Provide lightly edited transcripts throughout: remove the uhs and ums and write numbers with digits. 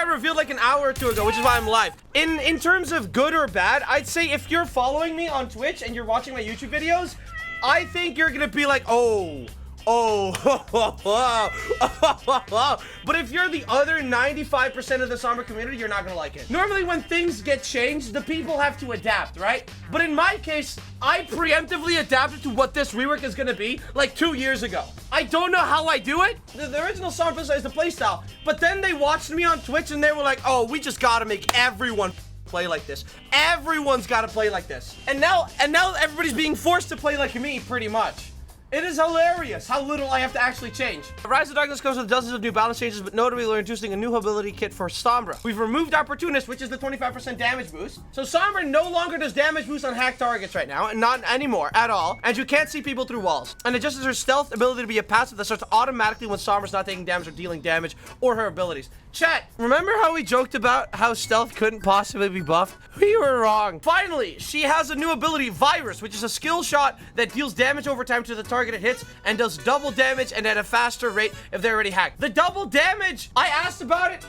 got revealed like an hour or two ago, which is why I'm live. In terms of good or bad, I'd say if you're following me on Twitch and you're watching my YouTube videos, I think you're gonna be like, oh, but if you're the other 95% of the Sombra community, you're not gonna like it. Normally when things get changed, the people have to adapt, right? But in my case, I preemptively adapted to what this rework is gonna be like 2 years ago. I don't know how I do it. The original Sombra is the playstyle, but then they watched me on Twitch and they were like, oh, we just gotta make everyone play like this. Everyone's gotta play like this. And now everybody's being forced to play like me, pretty much. It is hilarious how little I have to actually change. Rise of Darkness comes with dozens of new balance changes, but notably we're introducing a new ability kit for Sombra. We've removed Opportunist, which is the 25% damage boost. So Sombra no longer does damage boost on hack targets right now, and not anymore at all. And you can't see people through walls. And adjusts her stealth ability to be a passive that starts automatically when Sombra's not taking damage or dealing damage, or her abilities. Chat, remember how we joked about how stealth couldn't possibly be buffed? We were wrong. Finally, she has a new ability, Virus, which is a skill shot that deals damage over time to the target it hits and does double damage and at a faster rate if they're already hacked. The double damage, I asked about it.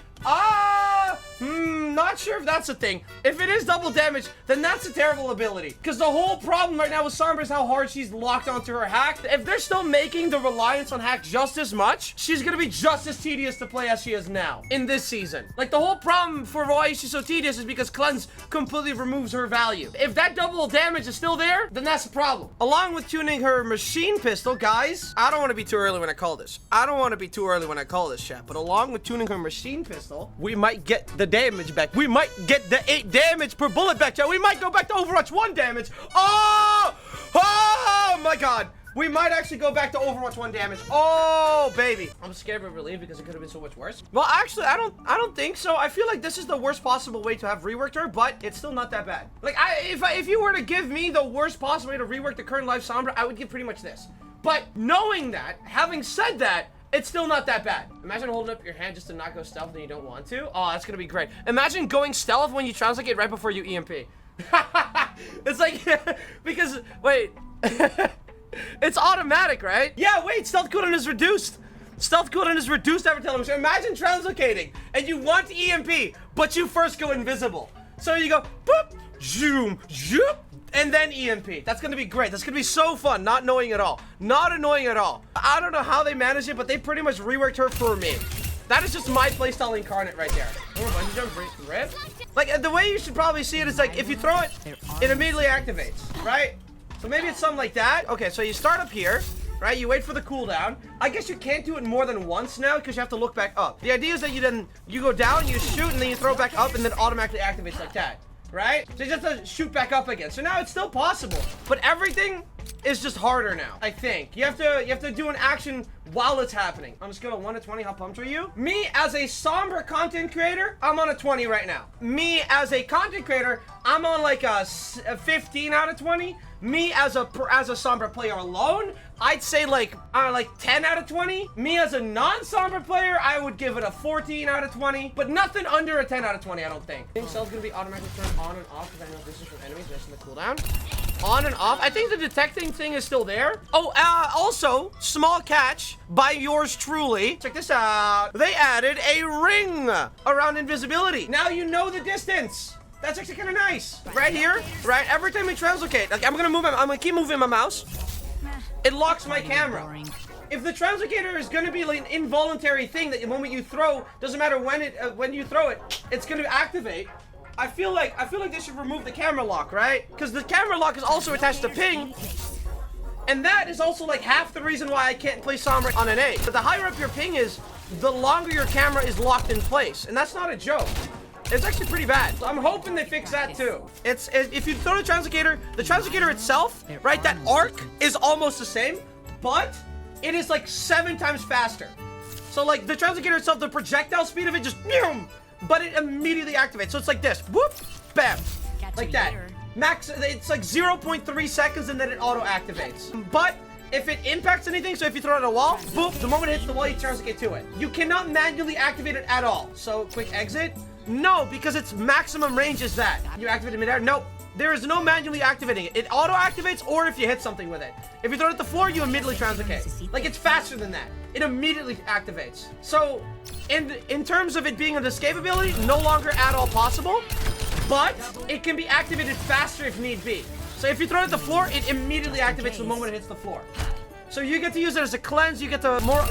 Not sure if that's a thing. If it is double damage, then that's a terrible ability. Because the whole problem right now with Sombra is how hard she's locked onto her hack. If they're still making the reliance on hack just as much, she's gonna be just as tedious to play as she is now in this season. Like, the whole problem for why she's so tedious is because Cleanse completely removes her value. If that double damage is still there, then that's a problem. Along with tuning her machine pistol, guys, I don't want to be too early when I call this. Chat. But along with tuning her machine pistol, we might get the damage back. We might get the 8 damage per bullet back, chat. We might go back to Overwatch 1 damage. Oh my god. We might actually go back to Overwatch 1 damage. Oh, baby. I'm scared but relieved because it could have been so much worse. Well, actually, I don't think so. I feel like this is the worst possible way to have reworked her, but it's still not that bad. Like, if you were to give me the worst possible way to rework the current live Sombra, I would give pretty much this. But knowing that, having said that, it's still not that bad. Imagine holding up your hand just to not go stealth and you don't want to. Oh, that's gonna be great. Imagine going stealth when you translocate right before you EMP. It's like, because, wait. It's automatic, right? Yeah, wait, stealth cooldown is reduced. Stealth cooldown is reduced every television. Imagine translocating and you want EMP, but you first go invisible. So you go, boop, zoom, zoop, and then EMP. That's gonna be great. That's gonna be so fun, not knowing at all. Not annoying at all. I don't know how they managed it, but they pretty much reworked her for me. That is just my playstyle incarnate right there. Oh, bungee jump, rip. Like, the way you should probably see it is like, if you throw it, it immediately activates, right? So maybe it's something like that. Okay, so you start up here, right? You wait for the cooldown. I guess you can't do it more than once now because you have to look back up. The idea is that you go down, you shoot, and then you throw it back up, and then automatically activates like that. Right? So you just have to shoot back up again. So now it's still possible, but everything is just harder now, I think. You have to do an action while it's happening. I'm just gonna 1 to 20, how pumped are you? Me as a Sombra content creator, I'm on a 20 right now. Me as a content creator, I'm on like a 15 out of 20. Me as a Sombra player alone, I'd say like 10 out of 20. Me as a non-Sombra player, I would give it a 14 out of 20, but nothing under a 10 out of 20, I don't think. I think cell's gonna be automatically turned on and off because I know this is from enemies, missing the cooldown. On and off. I think the detecting thing is still there. Oh, also, small catch by yours truly. Check this out. They added a ring around invisibility. Now you know the distance. That's actually kind of nice. Right here, right? Every time we translocate, like I'm gonna keep moving my mouse. It locks my camera. If the translocator is gonna be like an involuntary thing that the moment you throw, doesn't matter when you throw it, it's gonna activate. I feel like they should remove the camera lock, right? Because the camera lock is also attached to ping. And that is also like half the reason why I can't play Sombra on an A. But the higher up your ping is, the longer your camera is locked in place. And that's not a joke. It's actually pretty bad. So I'm hoping they fix that too. If you throw the translocator itself, right, that arc is almost the same, but it is like 7 times faster. So like the translocator itself, the projectile speed of it just, but it immediately activates. So it's like this, whoop, bam, like that. Max, it's like 0.3 seconds and then it auto activates. But if it impacts anything, so if you throw it at a wall, boop, the moment it hits the wall, you translocate to it. You cannot manually activate it at all. So quick exit. No, because its maximum range is that. You activate it midair? Nope. There is no manually activating it. It auto-activates or if you hit something with it. If you throw it at the floor, you immediately translocate. Like, it's faster than that. It immediately activates. So, in terms of it being an escape ability, no longer at all possible, but it can be activated faster if need be. So if you throw it at the floor, it immediately activates the moment it hits the floor. So you get to use it as a cleanse, you get to more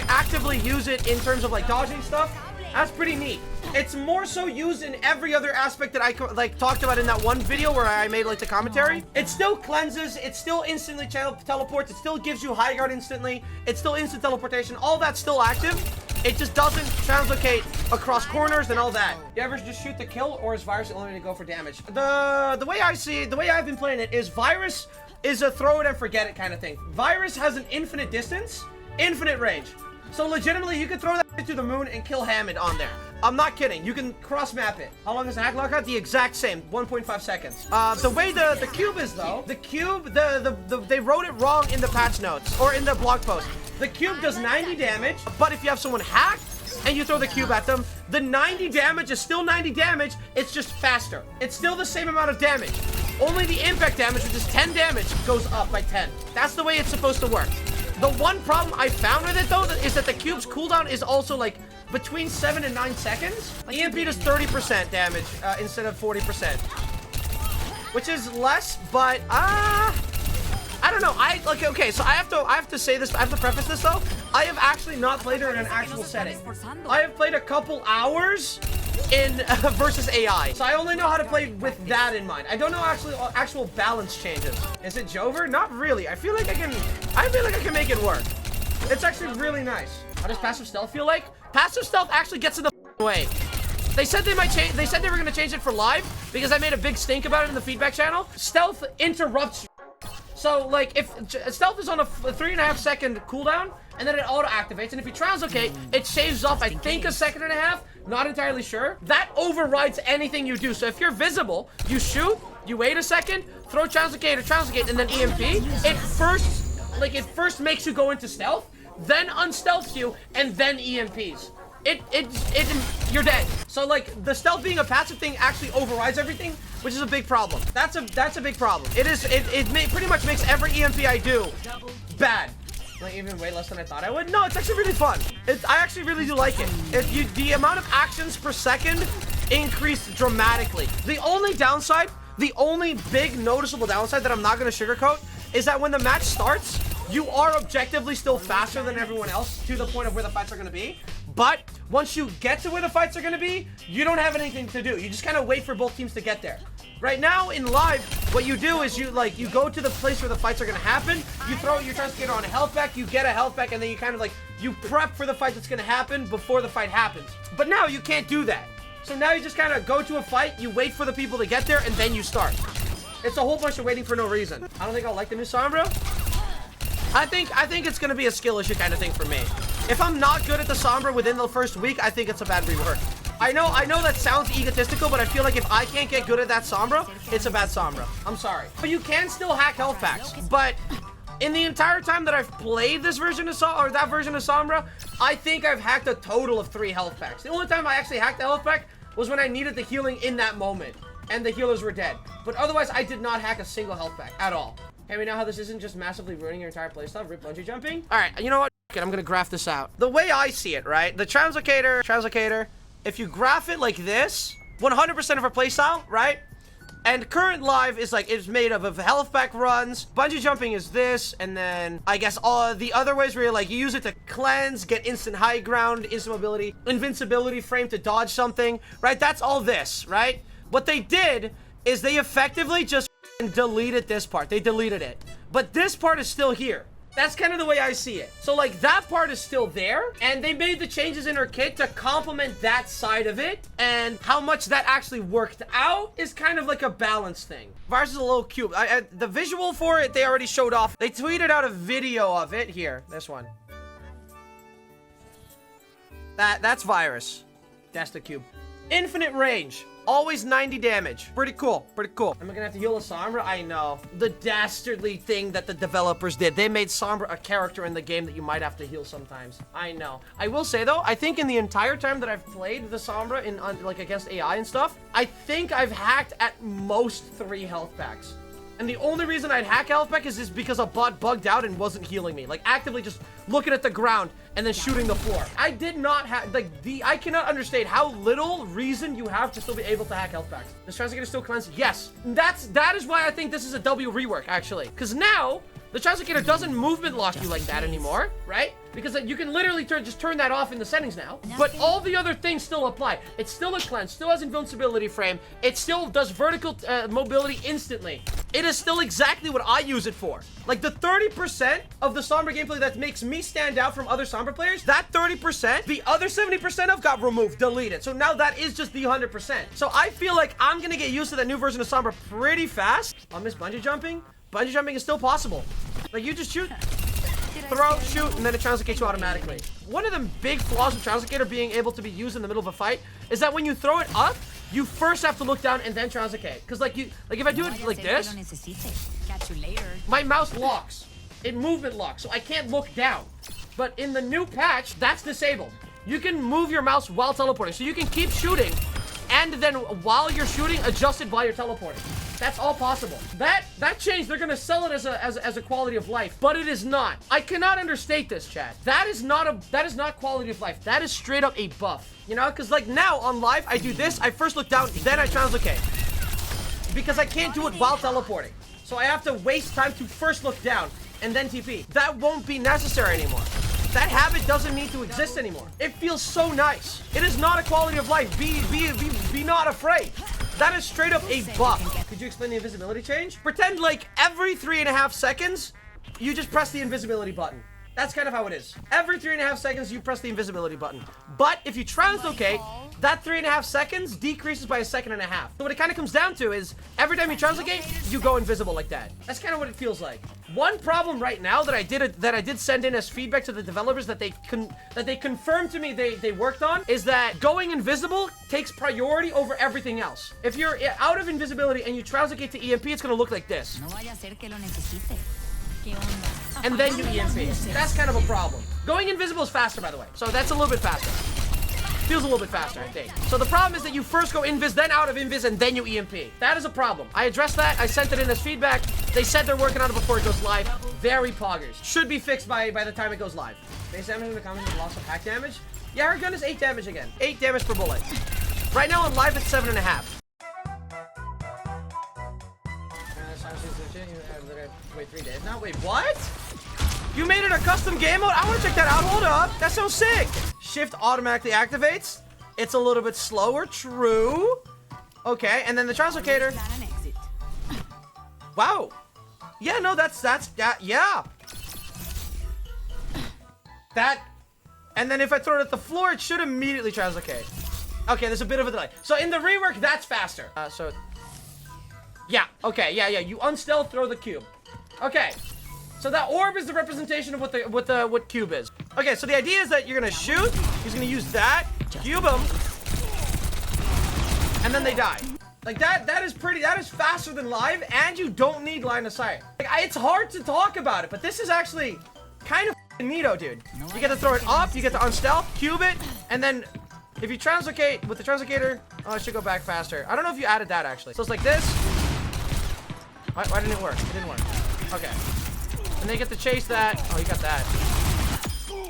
actively use it in terms of like dodging stuff. That's pretty neat. It's more so used in every other aspect that I like talked about in that one video where I made like the commentary. It still cleanses, it still instantly teleports, it still gives you high guard instantly, it's still instant teleportation, all that's still active. It just doesn't translocate across corners and all that. You ever just shoot the kill, or is Virus only to go for damage? The way I see it, the way I've been playing it is Virus is a throw it and forget it kind of thing. Virus has an infinite distance, infinite range. So legitimately, you can throw that to the moon and kill Hammond on there. I'm not kidding. You can cross-map it. How long is the hack lockout? The exact same, 1.5 seconds. The way the cube is, though, the cube, they wrote it wrong in the patch notes, or in the blog post. The cube does 90 damage, but if you have someone hacked, and you throw the cube at them, the 90 damage is still 90 damage, it's just faster. It's still the same amount of damage. Only the impact damage, which is 10 damage, goes up by 10. That's the way it's supposed to work. The one problem I found with it, though, is that the cube's cooldown is also, like, between 7 and 9 seconds. EMP does 30% damage instead of 40%. Which is less, but, I don't know. Okay, so I have to say this, I have to preface this, though. I have actually not played her in an actual setting. I have played a couple hours in versus AI. So I only know how to play with that in mind. I don't know actual balance changes. Is it Jover? Not really. I feel like I can make it work. It's actually really nice. How does passive stealth feel like? Passive stealth actually gets in the way. They said they might change. They said they were gonna change it for live because I made a big stink about it in the feedback channel. Stealth interrupts. So, like, if stealth is on a 3.5 second cooldown, and then it auto-activates, and if you translocate, it shaves off, I think, 1.5 seconds, not entirely sure. That overrides anything you do. So if you're visible, you shoot, you wait a second, throw translocate or translocate, and then EMP, it first makes you go into stealth, then unstealths you, and then EMPs. You're dead. So, like, the stealth being a passive thing actually overrides everything, which is a big problem. That's a big problem. It pretty much makes every EMP I do bad. Like, even way less than I thought I would. No, it's actually really fun. I actually really do like it. The amount of actions per second increased dramatically. The only downside, the only big noticeable downside that I'm not going to sugarcoat is that when the match starts, you are objectively still faster than everyone else to the point of where the fights are going to be. But once you get to where the fights are going to be, you don't have anything to do. You just kind of wait for both teams to get there. Right now in live, what you do is you go to the place where the fights are going to happen. You throw your translator on a health pack, you get a health pack, and then you kind of you prep for the fight that's going to happen before the fight happens. But now you can't do that. So now you just kind of go to a fight, you wait for the people to get there, and then you start. It's a whole bunch of waiting for no reason. I don't think I'll like the new Sombra. I think it's gonna be a skill issue kind of thing for me. If I'm not good at the Sombra within the first week, I think it's a bad rework. I know that sounds egotistical, but I feel like if I can't get good at that Sombra, it's a bad Sombra. I'm sorry. But you can still hack health packs. But in the entire time that I've played this version of that version of Sombra, I think I've hacked a total of 3 health packs. The only time I actually hacked the health pack was when I needed the healing in that moment, and the healers were dead. But otherwise, I did not hack a single health pack at all. Okay, we know how this isn't just massively ruining your entire playstyle. Rip bungee jumping. All right, you know what? I'm gonna graph this out. The way I see it, right? The translocator, if you graph it like this, 100% of our playstyle, right? And current live is made up of health pack runs. Bungee jumping is this, and then I guess all the other ways where you use it to cleanse, get instant high ground, instant mobility, invincibility frame to dodge something, right? That's all this, right? What they did is they effectively just deleted this part. They deleted it. But this part is still here. That's kind of the way I see it. So, that part is still there, and they made the changes in her kit to complement that side of it, and how much that actually worked out is kind of like a balance thing. Virus is a little cube. The visual for it, they already showed off. They tweeted out a video of it. Here, this one. That's Virus. That's the cube. Infinite range. Always 90 damage. Pretty cool. Pretty cool. Am I gonna have to heal a Sombra? I know. The dastardly thing that the developers did. They made Sombra a character in the game that you might have to heal sometimes. I know. I will say though, I think in the entire time that I've played the Sombra in like against AI and stuff, I think I've hacked at most 3 health packs. And the only reason I'd hack health pack is because a bot bugged out and wasn't healing me. Like, actively just looking at the ground and then shooting the floor. I did not have, like, I cannot understate how little reason you have to still be able to hack health packs. This Translocator still cleansed? Yes. That is why I think this is a W rework, actually. Because now, the Translocator doesn't movement lock you like that anymore, right? Because you can literally just turn that off in the settings now. But all the other things still apply. It's still a cleanse, still has invincibility frame. It still does vertical mobility instantly. It is still exactly what I use it for. Like the 30% of the Sombra gameplay that makes me stand out from other Sombra players, that 30%, the other 70% of got removed, deleted. So now that is just the 100%. So I feel like I'm gonna get used to that new version of Sombra pretty fast. I'll miss bungee jumping. Bungee jumping is still possible. Like you just shoot, throw, shoot, and then it translocates you automatically. One of the big flaws with Translocator being able to be used in the middle of a fight is that when you throw it up, you first have to look down and then translocate. Because like if I do it like this, my mouse locks. It movement locks, so I can't look down. But in the new patch, that's disabled. You can move your mouse while teleporting, so you can keep shooting, and then while you're shooting, adjust it while you're teleporting. That's all possible. That change, they're gonna sell it as a quality of life, but it is not. I cannot understate this, chat. That is not quality of life. That is straight up a buff. You know, because like now on live, I do this. I first look down, then I translocate, because I can't do it while teleporting. So I have to waste time to first look down and then TP. That won't be necessary anymore. That habit doesn't need to exist anymore. It feels so nice. It is not a quality of life. Be not afraid. That is straight up a buff. Could you explain the invisibility change? Pretend like every 3.5 seconds, you just press the invisibility button. That's kind of how it is. Every 3.5 seconds, you press the invisibility button. But if you translocate, that 3.5 seconds decreases by 1.5 seconds. So what it kind of comes down to is every time you translocate, you go invisible like that. That's kind of what it feels like. One problem right now that I did send in as feedback to the developers that they confirmed to me they worked on is that going invisible takes priority over everything else. If you're out of invisibility and you translocate to EMP, it's gonna look like this. And then you EMP. That's kind of a problem. Going invisible is faster, by the way. So that's a little bit faster. Feels a little bit faster, I think. So the problem is that you first go invis, then out of invis, and then you EMP. That is a problem. I addressed that. I sent it in as feedback. They said they're working on it before it goes live. Very poggers. Should be fixed by the time it goes live. Base damage in the comments with loss of hack damage. Yeah, her gun is 8 damage again. 8 damage per bullet. Right now on live, it's 7.5. Wait, 3 days now? Wait, what? You made it a custom game mode? I want to check that out. Hold up. That sounds sick. Shift automatically activates. It's a little bit slower. True. Okay, and then the translocator. Wow. Yeah, no, that's yeah. That. And then if I throw it at the floor, it should immediately translocate. Okay, there's a bit of a delay. So in the rework, that's faster. Yeah, okay, yeah. You unstealth, throw the cube. Okay, so that orb is the representation of what cube is. Okay, so the idea is that you're gonna shoot. He's gonna use that, cube him, and then they die. Like that is faster than live, and you don't need line of sight. Like, it's hard to talk about it, but this is actually kind of neato, dude. You get to throw it up, you get to unstealth, cube it, and then if you translocate with the translocator, oh, it should go back faster. I don't know if you added that actually. So it's like this. Why didn't it work? It didn't work. Okay. And they get to chase that. Oh, he got that.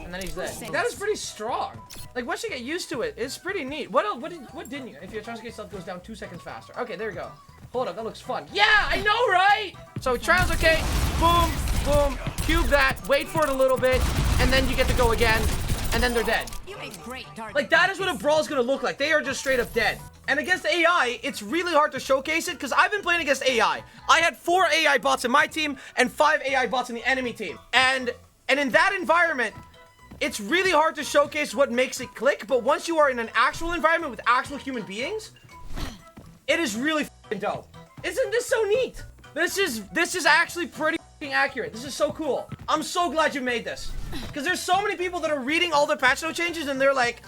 And then he's dead. That is pretty strong. Like, once you get used to it, it's pretty neat. What else? What didn't you? If your translocate stuff goes down 2 seconds faster. Okay, there we go. Hold up, that looks fun. Yeah, I know, right? So translocate, boom, boom, cube that, wait for it a little bit, and then you get to go again, and then they're dead. Like, that is what a brawl is gonna look like. They are just straight up dead. And against AI, it's really hard to showcase it because I've been playing against AI. I had 4 AI bots in my team and 5 AI bots in the enemy team. And in that environment, it's really hard to showcase what makes it click, but once you are in an actual environment with actual human beings, it is really f***ing dope. Isn't this so neat? This is actually pretty f***ing accurate. This is so cool. I'm so glad you made this. Because there's so many people that are reading all the patch note changes and they're like,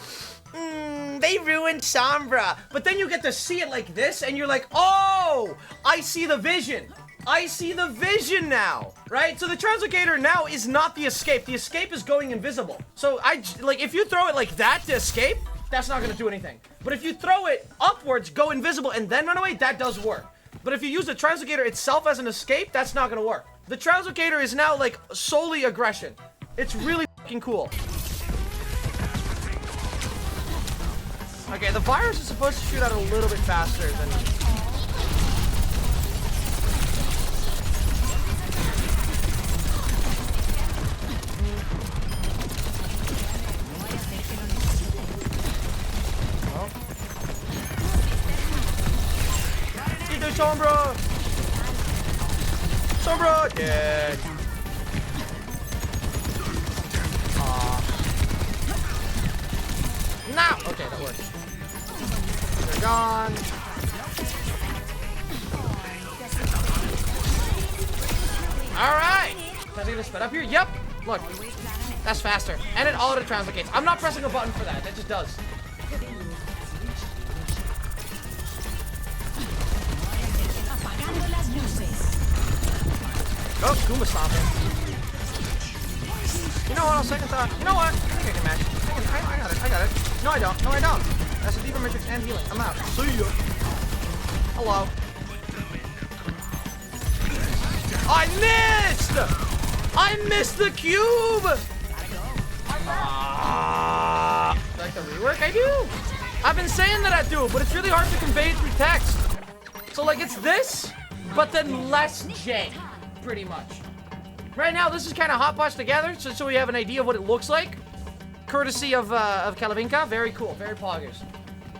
they ruined Sombra. But then you get to see it like this, and you're like, oh, I see the vision. I see the vision now, right? So the translocator now is not the escape. The escape is going invisible. So if you throw it like that to escape, that's not gonna do anything. But if you throw it upwards, go invisible, and then run away, that does work. But if you use the translocator itself as an escape, that's not gonna work. The translocator is now like solely aggression. It's really fucking cool. Okay, the virus is supposed to shoot out a little bit faster than... Sombra! Sombra! Dead. Now! Okay, that worked. They're gone. Alright! Is it gonna sped up here? Yep! Look. That's faster. And it auto-translocates. I'm not pressing a button for that. That just does. Oh, Goomba stomping. You know what? On second thought. You know what? I think I can match. I got it. I got it. No, I don't. No, I don't. That's a Deeper Matrix and healing. I'm out. See ya. Hello. I missed! I missed the cube! Do you like the rework? I do. I've been saying that I do, but it's really hard to convey it through text. So, like, it's this, but then less jank. Pretty much. Right now, this is kind of hot potched together, so we have an idea of what it looks like. Courtesy of Kalavinka. Very cool. Very poggers.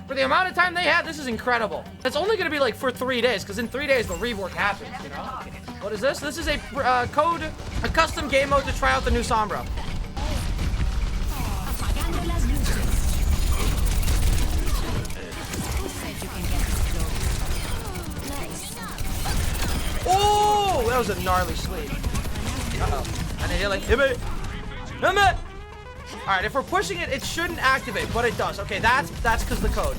For the amount of time they had, this is incredible. It's only going to be like for 3 days, because in 3 days, the rework happens, you know? What is this? This is a custom game mode to try out the new Sombra. Oh, that was a gnarly sleep. Uh-oh. And then like, hit me. Hit me. All right, if we're pushing it, it shouldn't activate, but it does. Okay, that's because the code.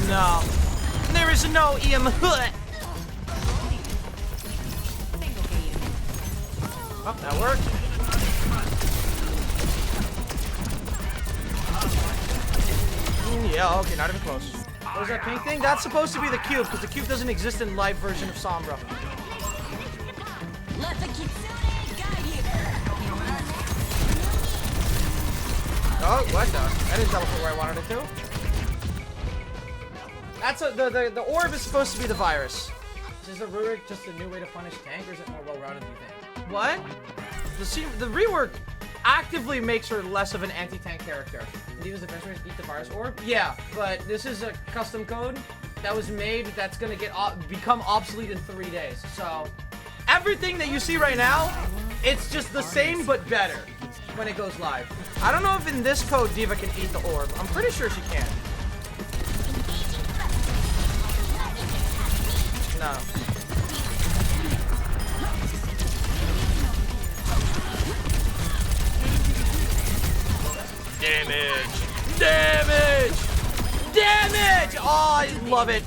No. There is no EM. Oh, that worked. Yeah, okay, not even close. What was that pink thing? That's supposed to be the cube, because the cube doesn't exist in live version of Sombra. Oh, what the? I didn't teleport where I wanted it to. That's the orb is supposed to be the virus. Is the rework just a new way to punish tank, or is it more well-rounded than you think? What? The rework actively makes her less of an anti-tank character. Divas adventurers eat the virus orb? Yeah, but this is a custom code that was made that's gonna become obsolete in 3 days. So everything that you see right now, it's just the same but better when it goes live. I don't know if in this code Diva can eat the orb. I'm pretty sure she can. No. Damage! Damage! Damage! Oh, I love it.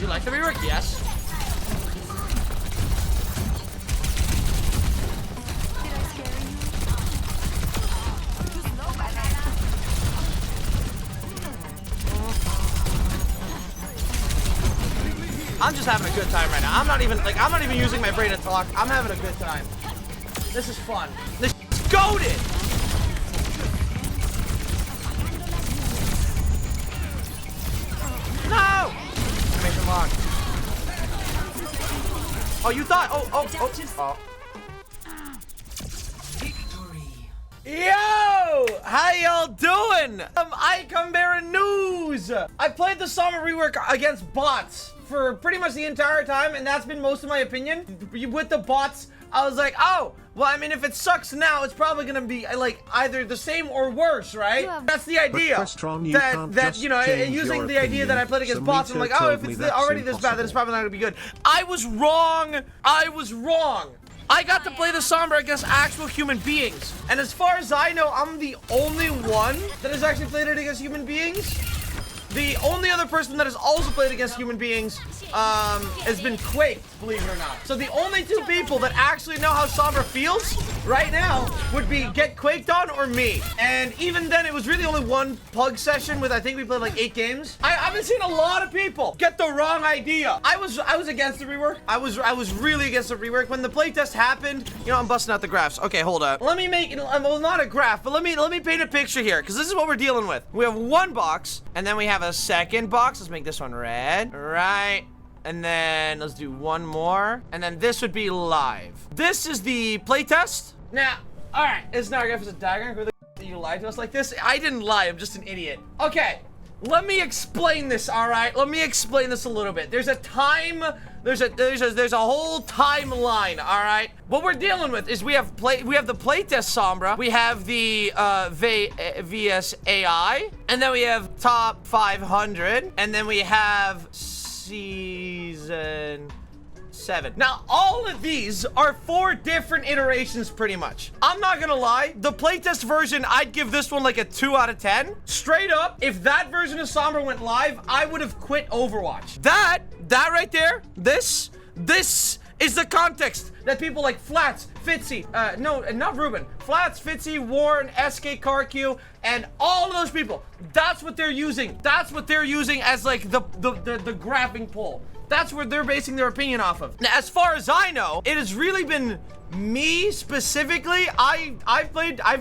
You like the rework? Yes. I'm just having a good time right now. I'm not even using my brain to talk. I'm having a good time. This is fun. This is goated! No! Animation lock. Oh, you thought? Oh. Yo! How y'all doing? I come bearing news! I played the Sombra rework against bots for pretty much the entire time, and that's been most of my opinion. With the bots, I was like, oh, well, I mean, if it sucks now, it's probably gonna be like either the same or worse, right? That's the idea. Questron, that you know, using the idea that I played against bots, I'm like, oh, if it's already this bad, then it's probably not gonna be good. I was wrong. I was wrong. I got to play the Sombra against actual human beings. And as far as I know, I'm the only one that has actually played it against human beings. The only other person that has also played against human beings has been Quake, believe it or not. So the only two people that actually know how Sombra feels right now would be Get Quaked On or me. And even then, it was really only one pug session with, I think we played like 8 games. I've been seeing a lot of people get the wrong idea. I was against the rework. I was really against the rework. When the playtest happened, you know, I'm busting out the graphs. Okay, hold up. Let me make, well, not a graph, but let me paint a picture here, because this is what we're dealing with. We have one box, and then we have a second box. Let's make this one red. Right. And then let's do one more. And then this would be live. This is the playtest. Now, all right, it's not a graph, it's a diagram. Who the f you lied to us like this? I didn't lie, I'm just an idiot. Okay, let me explain this, all right? Let me explain this a little bit. There's a time, there's a whole timeline, all right? What we're dealing with is we have the playtest Sombra, we have the VS AI, and then we have top 500, and then we have season 7. Now, all of these are 4 different iterations, pretty much. I'm not gonna lie, the playtest version, I'd give this one like a 2 out of 10. Straight up, if that version of Sombra went live, I would have quit Overwatch. That right there, this is the context that people like Flats, Fitzy, no, not Ruben, Flats, Fitzy, Warren, SK, CarQ, and all of those people, that's what they're using. That's what they're using as like the graphing poll. That's what they're basing their opinion off of. Now, as far as I know, it has really been me specifically. I've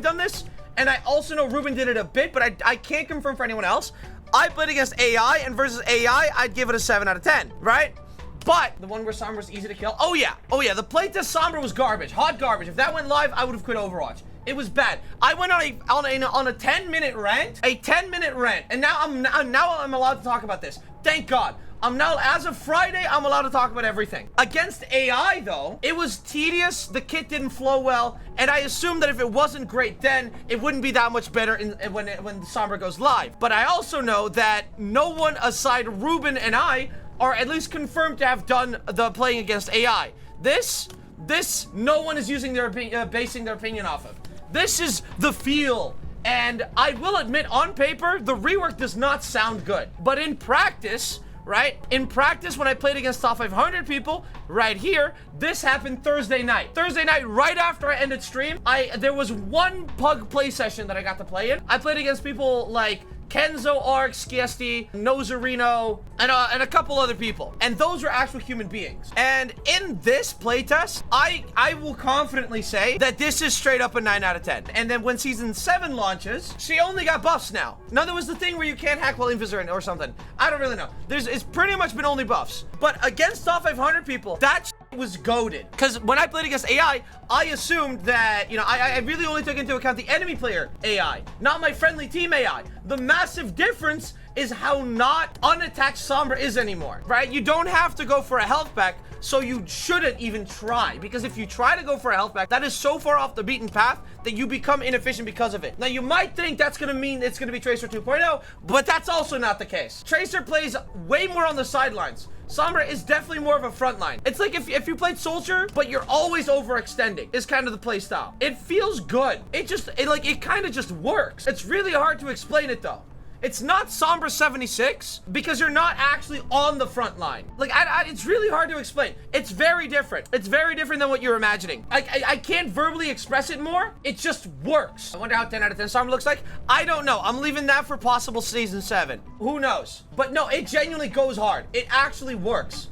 done this, and I also know Ruben did it a bit, but I can't confirm for anyone else. I played against AI, and versus AI, I'd give it a 7 out of 10, right? But the one where Sombra was easy to kill. Oh yeah, the playtest Sombra was garbage, hot garbage. If that went live, I would have quit Overwatch. It was bad. I went on a 10-minute rant, and now I'm allowed to talk about this. Thank God. I'm now, as of Friday, I'm allowed to talk about everything. Against AI, though, it was tedious, the kit didn't flow well, and I assumed that if it wasn't great then, it wouldn't be that much better when Sombra goes live. But I also know that no one aside Ruben and I are at least confirmed to have done the playing against AI. This, no one is using their basing their opinion off of. This is the feel. And I will admit, on paper, the rework does not sound good. But in practice, right? In practice, when I played against top 500 people, right here, this happened Thursday night. Thursday night, right after I ended stream, there was one pug play session that I got to play in. I played against people like Kenzo, Ark, Skiesti, Nozarino, and a couple other people. And those were actual human beings. And in this playtest, I will confidently say that this is straight up a 9 out of 10. And then when season 7 launches, she only got buffs now. Now, there was the thing where you can't hack while invis or something. I don't really know. It's pretty much been only buffs. But against top 500 people, that was goated. Because when I played against AI, I assumed that, you know, I really only took into account the enemy player AI, not my friendly team AI. The massive difference is how not unattacked Sombra is anymore, right? You don't have to go for a health pack, so you shouldn't even try, because if you try to go for a health pack, that is so far off the beaten path that you become inefficient because of it. Now, you might think that's gonna mean it's gonna be Tracer 2.0, but that's also not the case. Tracer plays way more on the sidelines. Sombra is definitely more of a front line. It's like if you played Soldier, but you're always overextending, is kind of the play style. It feels good. It kind of just works. It's really hard to explain it though. It's not Sombra 76 because you're not actually on the front line. Like, it's really hard to explain. It's very different. It's very different than what you're imagining. I can't verbally express it more. It just works. I wonder how 10 out of 10 Sombra looks like. I don't know. I'm leaving that for possible season 7. Who knows? But no, it genuinely goes hard. It actually works.